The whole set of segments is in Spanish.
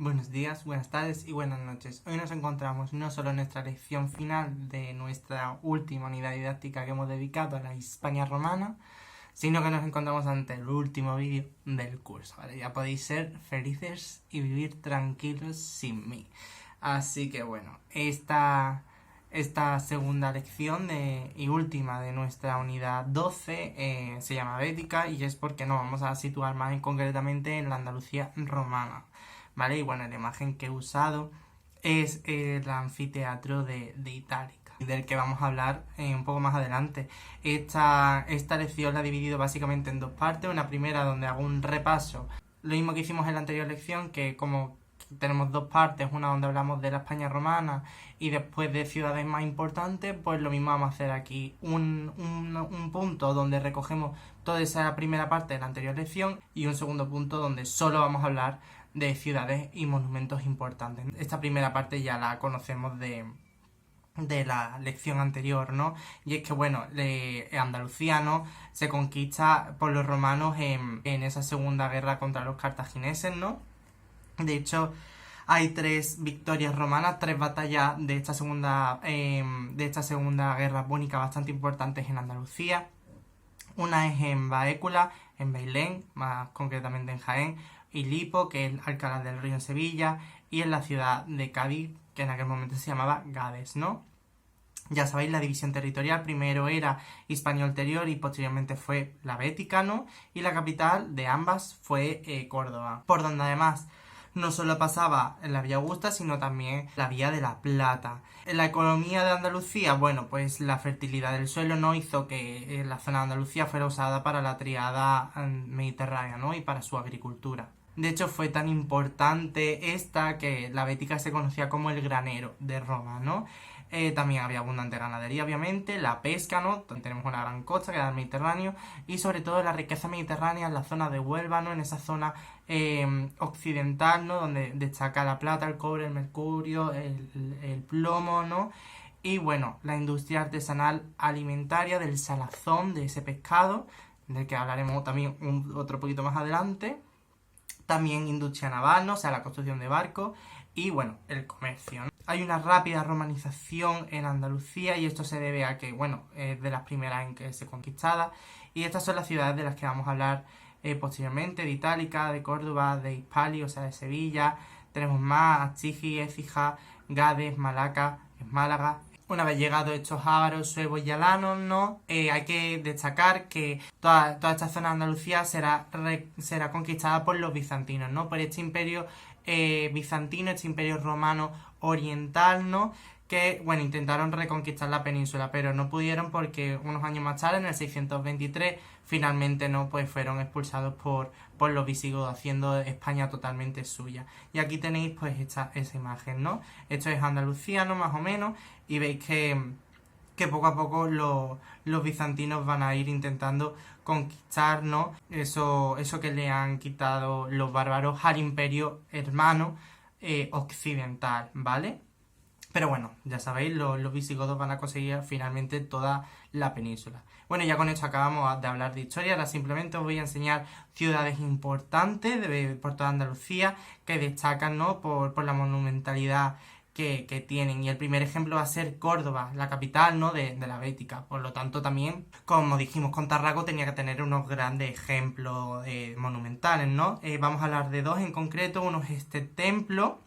Buenos días, buenas tardes y buenas noches. Hoy nos encontramos no solo en nuestra lección final de nuestra última unidad didáctica que hemos dedicado a la Hispania romana, sino que nos encontramos ante el último vídeo del curso, ¿vale? Ya podéis ser felices y vivir tranquilos sin mí. Así que bueno, esta segunda lección y última de nuestra unidad 12 se llama Bética y es porque nos vamos a situar más concretamente en la Andalucía romana, ¿vale? Y bueno, la imagen que he usado es el anfiteatro de Itálica, del que vamos a hablar un poco más adelante. Esta lección la he dividido básicamente en dos partes. Una primera donde hago un repaso, lo mismo que hicimos en la anterior lección, que como tenemos dos partes, una donde hablamos de la España romana y después de ciudades más importantes, pues lo mismo vamos a hacer aquí, un punto donde recogemos toda esa primera parte de la anterior lección y un segundo punto donde solo vamos a hablar de ciudades y monumentos importantes. Esta primera parte ya la conocemos de la lección anterior, ¿no? Y es que, bueno, Andalucía, ¿no?, se conquista por los romanos en esa segunda guerra contra los cartagineses, ¿no? De hecho, hay 3 victorias romanas, 3 batallas de esta segunda guerra púnica bastante importantes en Andalucía. Una es en Baécula, en Bailén, más concretamente en Jaén, y Lipo, que es Alcalá del Río en Sevilla, y en la ciudad de Cádiz, que en aquel momento se llamaba Gades, ¿no? Ya sabéis, la división territorial primero era Hispania Ulterior y posteriormente fue la Bética, ¿no? Y la capital de ambas fue Córdoba, por donde además no solo pasaba la Vía Augusta, sino también la Vía de la Plata. En la economía de Andalucía, bueno, pues la fertilidad del suelo no hizo que la zona de Andalucía fuera usada para la triada mediterránea, ¿no?, y para su agricultura. De hecho, fue tan importante esta que la Bética se conocía como el granero de Roma, ¿no? También había abundante ganadería, obviamente, la pesca, ¿no? Tenemos una gran costa que era el Mediterráneo, y sobre todo la riqueza mediterránea en la zona de Huelva, ¿no?, en esa zona occidental, ¿no?, donde destaca la plata, el cobre, el mercurio, el plomo, ¿no? Y bueno, la industria artesanal alimentaria del salazón, de ese pescado, del que hablaremos también otro poquito más adelante. También industria naval, ¿no?, o sea, la construcción de barcos, y bueno, el comercio, ¿no? Hay una rápida romanización en Andalucía y esto se debe a que, bueno, es de las primeras en que se conquistada, y estas son las ciudades de las que vamos a hablar posteriormente, de Itálica, de Córdoba, de Hispali, o sea, de Sevilla. Tenemos más: Astigi, Écija, Gades, Malaca, Málaga. Una vez llegados estos ávaros, suevos y alanos, ¿no?, hay que destacar que toda esta zona de Andalucía será conquistada por los bizantinos, ¿no?, por este imperio bizantino, este imperio romano oriental, ¿no?, que, bueno, intentaron reconquistar la península, pero no pudieron porque unos años más tarde, en el 623, finalmente, ¿no?, pues fueron expulsados por los visigodos, haciendo España totalmente suya. Y aquí tenéis, pues, esa imagen, ¿no? Esto es Andalucía, ¿no?, más o menos, y veis que poco a poco los bizantinos van a ir intentando conquistar, ¿no?, eso que le han quitado los bárbaros al imperio hermano occidental, ¿vale? Pero bueno, ya sabéis, los visigodos van a conseguir finalmente toda la península. Bueno, ya con esto acabamos de hablar de historia. Ahora simplemente os voy a enseñar ciudades importantes por toda Andalucía que destacan, ¿no?, por la monumentalidad que tienen. Y el primer ejemplo va a ser Córdoba, la capital, ¿no?, de la Bética. Por lo tanto, también, como dijimos con Tarraco, tenía que tener unos grandes ejemplos monumentales, ¿no? Vamos a hablar de dos en concreto. Uno es este templo,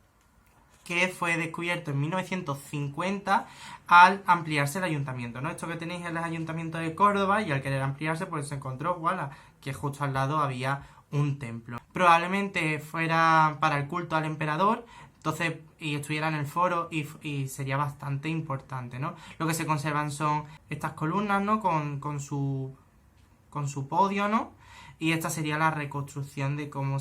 que fue descubierto en 1950 al ampliarse el ayuntamiento, ¿no? Esto que tenéis en el ayuntamiento de Córdoba, y al querer ampliarse, pues se encontró, voilà, que justo al lado había un templo. Probablemente fuera para el culto al emperador, entonces, y estuviera en el foro, y sería bastante importante, ¿no? Lo que se conservan son estas columnas, ¿no?, con su podio, ¿no? Y esta sería la reconstrucción de cómo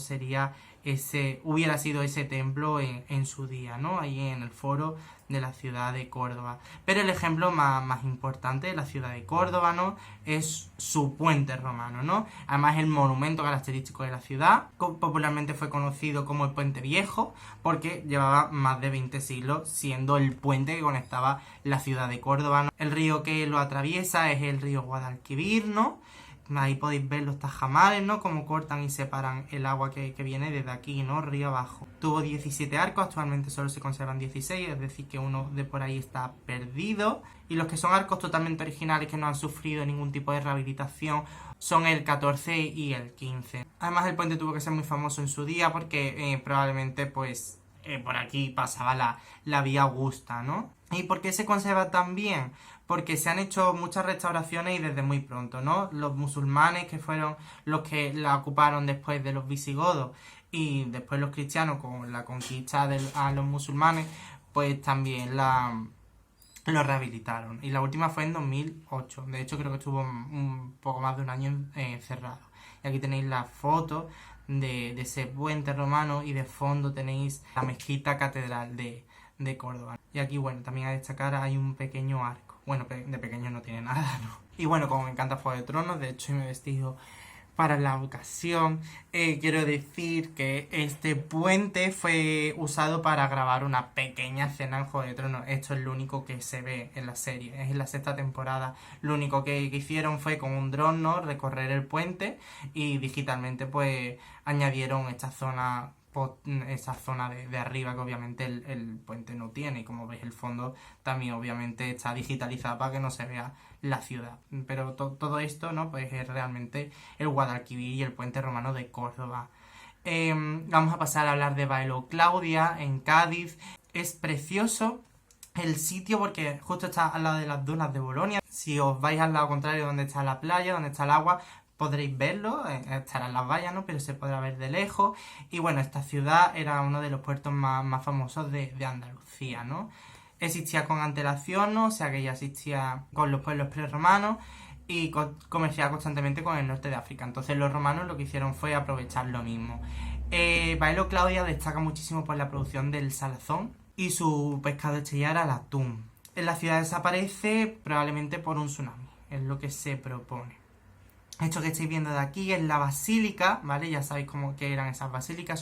hubiera sido ese templo en su día, ¿no?, ahí en el foro de la ciudad de Córdoba. Pero el ejemplo más importante de la ciudad de Córdoba, ¿no?, es su puente romano, ¿no? Además, el monumento característico de la ciudad, popularmente fue conocido como el Puente Viejo, porque llevaba más de 20 siglos siendo el puente que conectaba la ciudad de Córdoba, ¿no? El río que lo atraviesa es el río Guadalquivir, ¿no?, Ahí podéis ver los tajamares, ¿no? Cómo cortan y separan el agua que viene desde aquí, ¿no? Río abajo. Tuvo 17 arcos, actualmente solo se conservan 16, es decir, que uno de por ahí está perdido. Y los que son arcos totalmente originales que no han sufrido ningún tipo de rehabilitación son el 14 y el 15. Además, el puente tuvo que ser muy famoso en su día porque probablemente, pues, por aquí pasaba la vía Augusta, ¿no? ¿Y por qué se conserva tan bien? Porque se han hecho muchas restauraciones y desde muy pronto, ¿no? Los musulmanes, que fueron los que la ocuparon después de los visigodos, y después los cristianos con la conquista a los musulmanes, pues también lo rehabilitaron. Y la última fue en 2008. De hecho, creo que estuvo un poco más de un año cerrado. Y aquí tenéis la foto de ese puente romano y de fondo tenéis la mezquita catedral de Córdoba. Y aquí, bueno, también a destacar hay un pequeño arco. Bueno, de pequeño no tiene nada, ¿no? Y bueno, como me encanta Juego de Tronos, de hecho me he vestido para la ocasión. Quiero decir que este puente fue usado para grabar una pequeña escena en Juego de Tronos. Esto es lo único que se ve en la serie. Es en la 6ª temporada. Lo único que hicieron fue con un dron, ¿no? Recorrer el puente y digitalmente pues añadieron esta zona de arriba que obviamente el puente no tiene, y como veis el fondo también obviamente está digitalizado para que no se vea la ciudad, pero todo esto, ¿no? Pues es realmente el Guadalquivir y el puente romano de Córdoba. Vamos a pasar a hablar de Baelo Claudia en Cádiz. Es precioso el sitio porque justo está al lado de las dunas de Bolonia. Si os vais al lado contrario, donde está la playa, donde está el agua, podréis verlo, estarán las vallas, ¿no? Pero se podrá ver de lejos. Y bueno, esta ciudad era uno de los puertos más famosos de Andalucía, ¿no? Existía con antelación, ¿no? O sea que ya existía con los pueblos prerromanos y comerciaba constantemente con el norte de África. Entonces los romanos lo que hicieron fue aprovechar lo mismo. Baelo Claudia destaca muchísimo por la producción del salazón y su pescado estelar al atún. En la ciudad desaparece probablemente por un tsunami, es lo que se propone. Esto que estáis viendo de aquí es la basílica, ¿vale? Ya sabéis cómo que eran esas basílicas,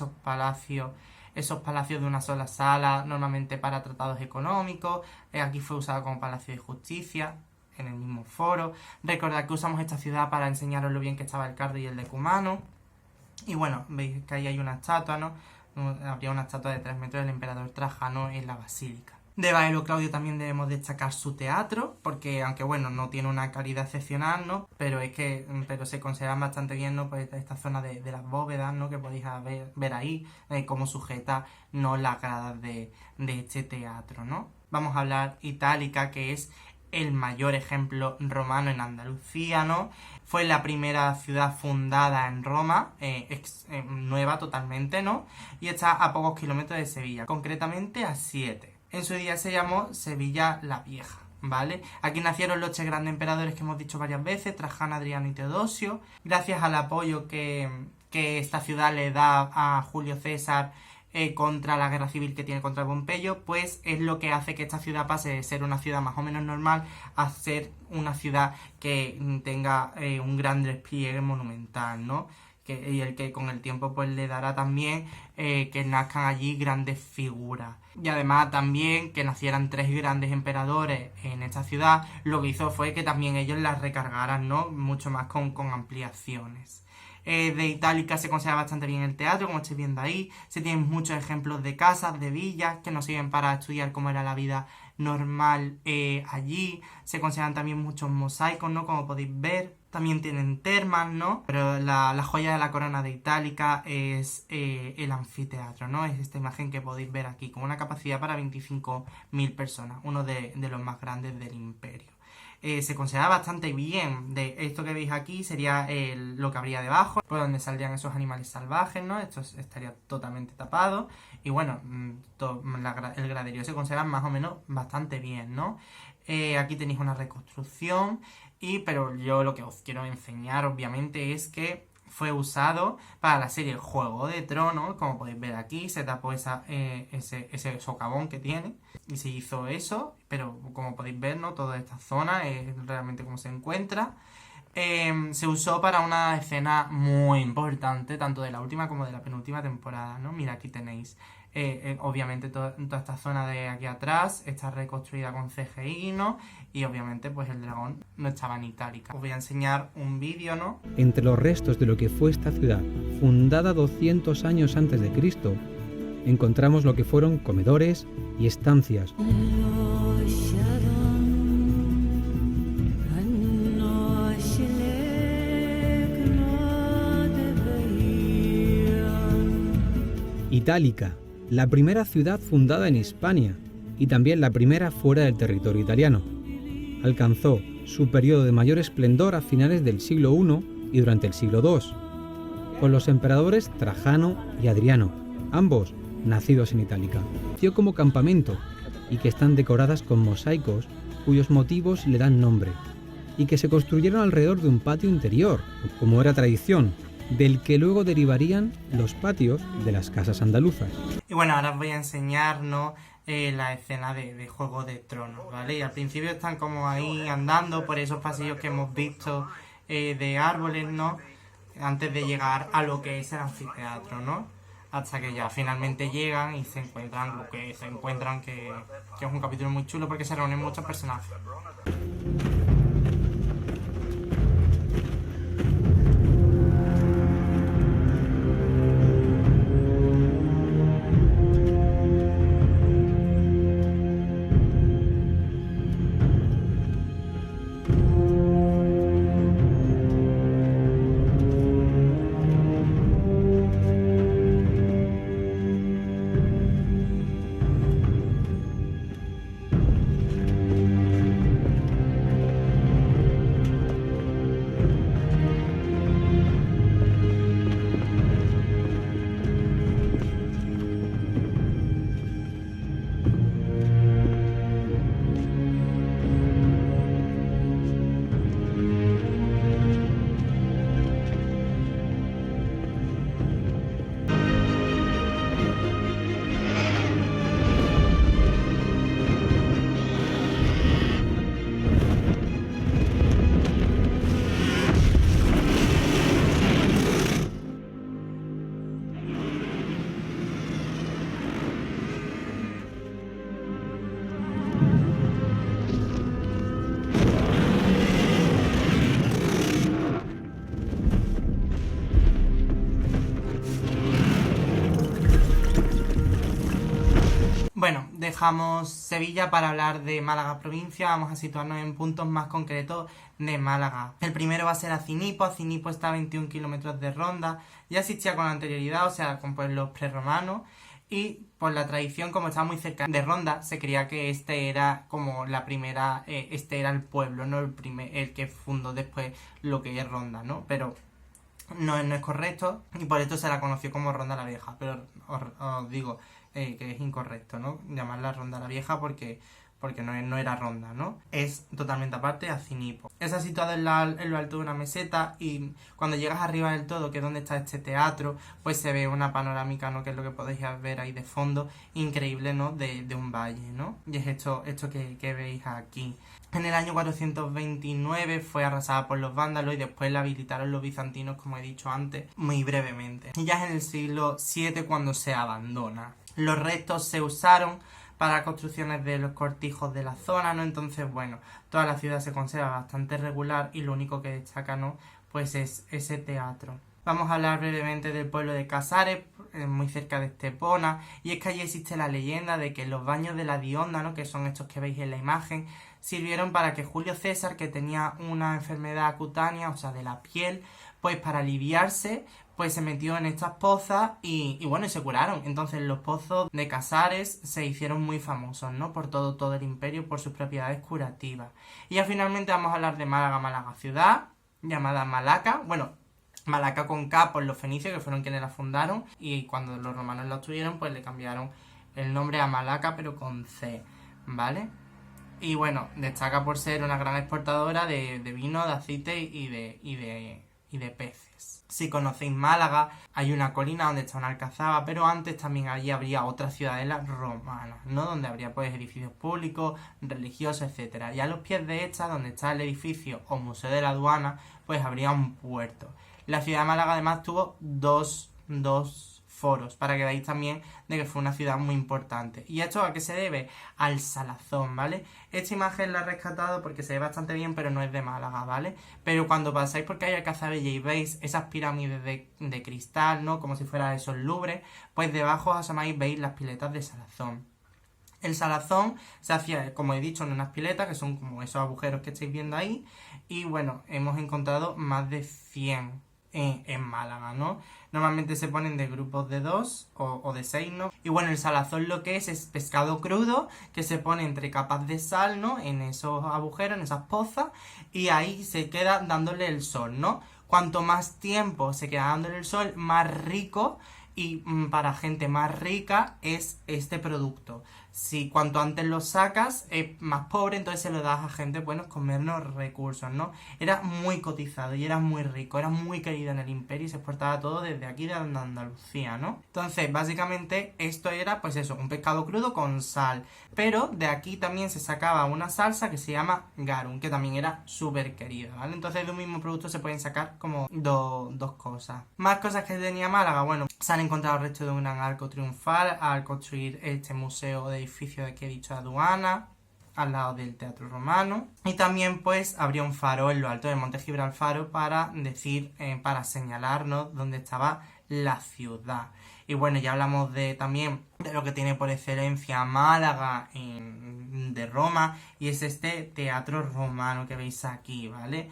esos palacios de una sola sala, normalmente para tratados económicos. Aquí fue usado como palacio de justicia, en el mismo foro. Recordad que usamos esta ciudad para enseñaros lo bien que estaba el Cardo y el decumano. Y bueno, veis que ahí hay una estatua, ¿no? Habría una estatua de 3 metros del emperador Trajano en la basílica. De Baelo Claudio también debemos destacar su teatro, porque aunque bueno, no tiene una calidad excepcional, ¿no? Pero se conservan bastante bien, ¿no? Pues esta zona de las bóvedas, ¿no? Que podéis ver ahí, cómo sujeta, ¿no? Las gradas de este teatro, ¿no? Vamos a hablar Itálica, que es el mayor ejemplo romano en Andalucía, ¿no? Fue la primera ciudad fundada en Roma, nueva totalmente, ¿no? Y está a pocos kilómetros de Sevilla, concretamente a 7. En su día se llamó Sevilla la Vieja, ¿vale? Aquí nacieron los 3 grandes emperadores que hemos dicho varias veces, Trajano, Adriano y Teodosio. Gracias al apoyo que esta ciudad le da a Julio César contra la guerra civil que tiene contra Pompeyo, pues es lo que hace que esta ciudad pase de ser una ciudad más o menos normal a ser una ciudad que tenga un gran despliegue monumental, ¿no? Y el que con el tiempo pues le dará también que nazcan allí grandes figuras. Y además también que nacieran 3 grandes emperadores en esta ciudad, lo que hizo fue que también ellos las recargaran, ¿no? Mucho más con ampliaciones. De Itálica se conserva bastante bien el teatro, como estáis viendo ahí. Se tienen muchos ejemplos de casas, de villas, que nos sirven para estudiar cómo era la vida normal allí. Se conservan también muchos mosaicos, ¿no? Como podéis ver. También tienen termas, ¿no? Pero la joya de la corona de Itálica es el anfiteatro, ¿no? Es esta imagen que podéis ver aquí, con una capacidad para 25.000 personas, uno de los más grandes del imperio. Se conserva bastante bien. De esto que veis aquí sería lo que habría debajo, por donde saldrían esos animales salvajes, ¿no? Esto estaría totalmente tapado. Y bueno, el graderío se conserva más o menos bastante bien, ¿no? Aquí tenéis una reconstrucción. Pero yo lo que os quiero enseñar, obviamente, es que fue usado para la serie Juego de Tronos. Como podéis ver aquí, se tapó ese socavón que tiene y se hizo eso. Pero como podéis ver, ¿no? Toda esta zona es realmente como se encuentra. se usó para una escena muy importante, tanto de la última como de la penúltima temporada, ¿no? Mira, aquí tenéis. Obviamente toda esta zona de aquí atrás está reconstruida con CGI, ¿no? Y obviamente pues el dragón no estaba en itálica. Os voy a enseñar un vídeo, ¿no? Entre los restos de lo que fue esta ciudad, fundada 200 años antes de Cristo, encontramos lo que fueron comedores y estancias. Itálica, la primera ciudad fundada en Hispania y también la primera fuera del territorio italiano. Alcanzó su periodo de mayor esplendor a finales del siglo I y durante el siglo II, con los emperadores Trajano y Adriano, ambos nacidos en Itálica. Nació como campamento y que están decoradas con mosaicos cuyos motivos le dan nombre, y que se construyeron alrededor de un patio interior, como era tradición, del que luego derivarían los patios de las casas andaluzas. Y bueno, ahora os voy a enseñar, ¿no? La escena de Juego de Tronos, ¿vale? Y al principio están como ahí andando por esos pasillos que hemos visto de árboles, ¿no? Antes de llegar a lo que es el anfiteatro, ¿no? Hasta que ya finalmente llegan y se encuentran lo que se encuentran, que es un capítulo muy chulo porque se reúnen muchos personajes. Bueno, dejamos Sevilla para hablar de Málaga provincia. Vamos a situarnos en puntos más concretos de Málaga. El primero va a ser Acinipo. Acinipo está a 21 kilómetros de Ronda. Ya existía con anterioridad, o sea, con pueblos prerromanos. Y por la tradición, como estaba muy cerca de Ronda, se creía que este era como la primera, este era el pueblo, no el que fundó después lo que es Ronda, ¿no? Pero no es correcto y por esto se la conoció como Ronda la Vieja. Pero os digo que es incorrecto, ¿no? Llamarla Ronda la Vieja porque no era Ronda, ¿no? Es totalmente aparte a Acinipo. Está situado en lo alto de una meseta y cuando llegas arriba del todo, que es donde está este teatro, pues se ve una panorámica, ¿no? Que es lo que podéis ver ahí de fondo, increíble, ¿no? De un valle, ¿no? Y es esto que veis aquí. En el año 429 fue arrasada por los vándalos y después la habilitaron los bizantinos, como he dicho antes, muy brevemente. Y ya es en el siglo VII cuando se abandona. Los restos se usaron para construcciones de los cortijos de la zona, ¿no? Entonces, bueno, toda la ciudad se conserva bastante regular y lo único que destaca, ¿no? Pues es ese teatro. Vamos a hablar brevemente del pueblo de Casares, muy cerca de Estepona, y es que allí existe la leyenda de que los baños de la Dionda, ¿no? Que son estos que veis en la imagen, sirvieron para que Julio César, que tenía una enfermedad cutánea, o sea, de la piel, pues para aliviarse, pues se metió en estas pozas y bueno, y se curaron. Entonces los pozos de Casares se hicieron muy famosos, ¿no? Por todo el imperio, por sus propiedades curativas. Y ya finalmente vamos a hablar de Málaga ciudad, llamada Malaca. Bueno, Malaca con K por los fenicios, que fueron quienes la fundaron, y cuando los romanos la obtuvieron, pues le cambiaron el nombre a Malaca, pero con C, ¿vale? Y bueno, destaca por ser una gran exportadora de vino, de aceite y y de peces. Si conocéis Málaga, hay una colina donde está una alcazaba, pero antes también allí habría otra ciudadela romana, ¿no? Donde habría pues edificios públicos, religiosos, etcétera. Y a los pies de esta, donde está el edificio o Museo de la Aduana, pues habría un puerto. La ciudad de Málaga además tuvo dos foros, para que veáis también de que fue una ciudad muy importante. ¿Y esto a qué se debe? Al salazón, ¿vale? Esta imagen la he rescatado porque se ve bastante bien, pero no es de Málaga, ¿vale? Pero cuando pasáis por calle Alcazabella y veis esas pirámides de cristal, ¿no? Como si fuera esos Louvre, pues debajo os asomáis, veis las piletas de salazón. El salazón se hacía, como he dicho, en unas piletas, que son como esos agujeros que estáis viendo ahí. Y bueno, hemos encontrado más de 100 en Málaga, ¿no? Normalmente se ponen de grupos de 2 o de 6, ¿no? Y bueno, el salazón lo que es pescado crudo que se pone entre capas de sal, ¿no? En esos agujeros, en esas pozas, y ahí se queda dándole el sol, ¿no? Cuanto más tiempo se queda dándole el sol, más rico y para gente más rica es este producto. Si cuanto antes lo sacas es más pobre, entonces se lo das a gente, bueno, con menos recursos, ¿no? Era muy cotizado y era muy rico, era muy querido en el imperio y se exportaba todo desde aquí de Andalucía, ¿no? Entonces, básicamente esto era, pues eso, un pescado crudo con sal. Pero de aquí también se sacaba una salsa que se llama garum, que también era súper querida, ¿vale? Entonces de un mismo producto se pueden sacar como dos cosas. Más cosas que tenía Málaga, bueno, se han encontrado restos de un gran arco triunfal al construir este museo de edificio de que he dicho, Aduana, al lado del Teatro Romano. Y también pues habría un faro en lo alto del Monte Gibralfaro para decir, para señalarnos dónde estaba la ciudad. Y bueno, ya hablamos también de lo que tiene por excelencia Málaga de Roma, y es este Teatro Romano que veis aquí, ¿vale?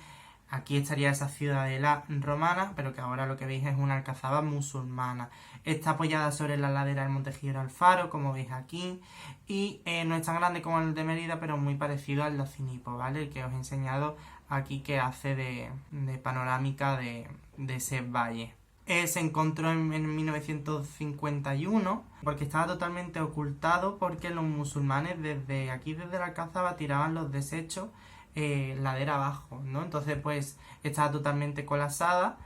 Aquí estaría esa ciudadela romana, pero que ahora lo que veis es una alcazaba musulmana. Está apoyada sobre la ladera del Monte Gibralfaro, como veis aquí, y no es tan grande como el de Mérida, pero muy parecido al de Ocinipo, ¿vale? El que os he enseñado aquí, que hace de panorámica de ese valle. Se encontró en 1951 porque estaba totalmente ocultado, porque los musulmanes desde la alcazaba tiraban los desechos ladera abajo, ¿no? Entonces pues estaba totalmente colapsada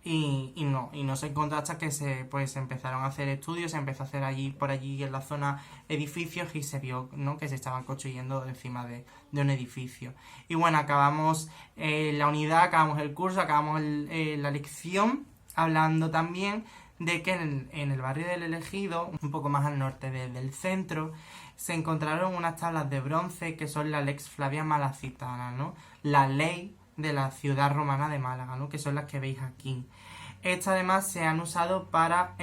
y no se encontró hasta que se empezaron a hacer estudios, se empezó a hacer por allí en la zona edificios, y se vio, ¿no?, que se estaban construyendo encima de un edificio. Y bueno, acabamos la unidad, acabamos el curso, acabamos la lección hablando también de que en el barrio del Elegido, un poco más al norte del centro, se encontraron unas tablas de bronce que son la Lex Flavia Malacitana, ¿no? La ley de la ciudad romana de Málaga, ¿no? Que son las que veis aquí. Estas además se han usado para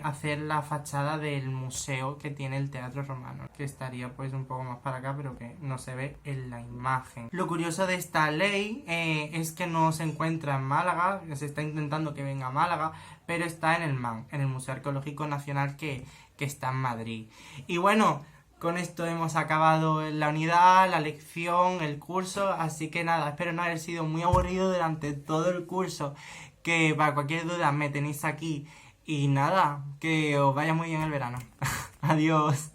hacer la fachada del museo que tiene el Teatro Romano, que estaría pues un poco más para acá, pero que no se ve en la imagen. Lo curioso de esta ley es que no se encuentra en Málaga, se está intentando que venga a Málaga, pero está en el MAN, en el Museo Arqueológico Nacional que está en Madrid. Y bueno, con esto hemos acabado la unidad, la lección, el curso, así que nada, espero no haber sido muy aburrido durante todo el curso, que para cualquier duda me tenéis aquí, y nada, que os vaya muy bien el verano. Adiós.